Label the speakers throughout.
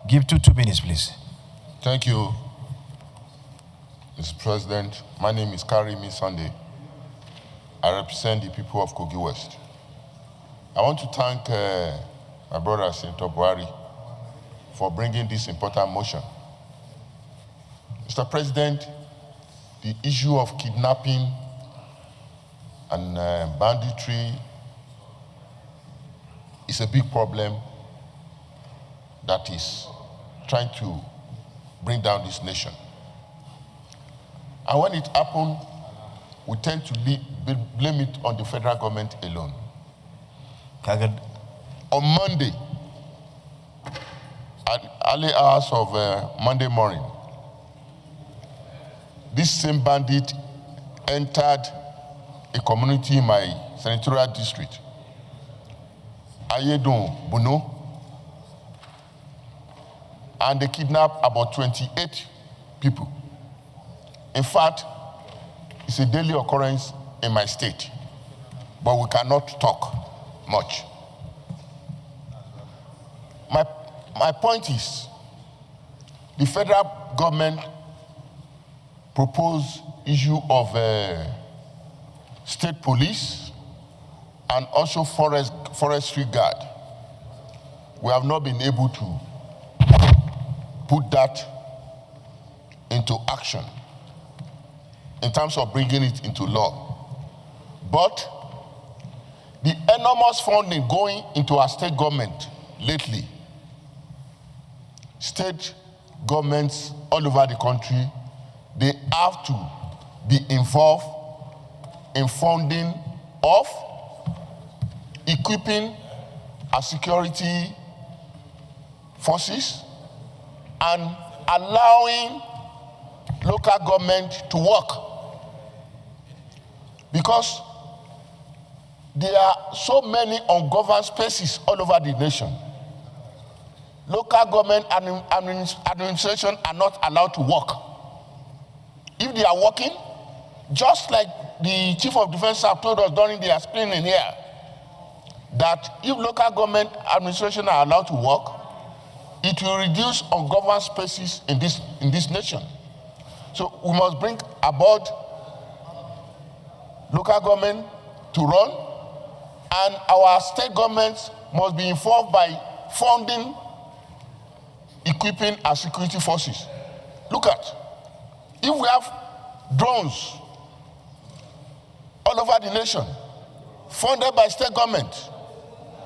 Speaker 1: Give two minutes, please.
Speaker 2: Thank you, Mr. President. My name is Karimi Sunday. I represent the people of Kogi West. I want to thank my brother, Senator Buhari, for bringing this important motion. Mr. President, the issue of kidnapping and banditry is a big problem that is trying to bring down this nation. And when it happens, we tend to blame it on the federal government alone. On Monday, at early hours of Monday morning, this same bandit entered a community in my senatorial district, Ayedon Buno, and they kidnapped about 28 people. In fact, it's a daily occurrence in my state, but we cannot talk much. My point is, the federal government proposed issue of state police and also forestry guard. We have not been able to put that into action in terms of bringing it into law. But the enormous funding going into our state government lately, state governments all over the country, they have to be involved in funding of equipping our security forces and allowing local government to work. Because there are so many ungoverned spaces all over the nation. Local government and administration are not allowed to work. If they are working, just like the Chief of Defense Staff told us during the explaining here, that if local government administration are allowed to work, it will reduce ungoverned spaces in this nation. So we must bring about local government to run, and our state governments must be involved by funding, equipping our security forces. Look at, if we have drones all over the nation, funded by state government,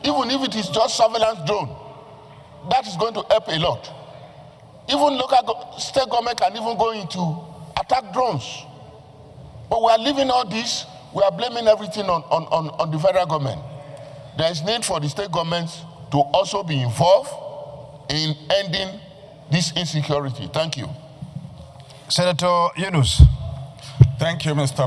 Speaker 2: even if it is just surveillance drone, that is going to help a lot. Even state government can even go into attack drones. But we are leaving all this, we are blaming everything on the federal government. There is need for the state governments to also be involved in ending this insecurity. Thank you.
Speaker 1: Senator Yunus.
Speaker 3: Thank you, Mr.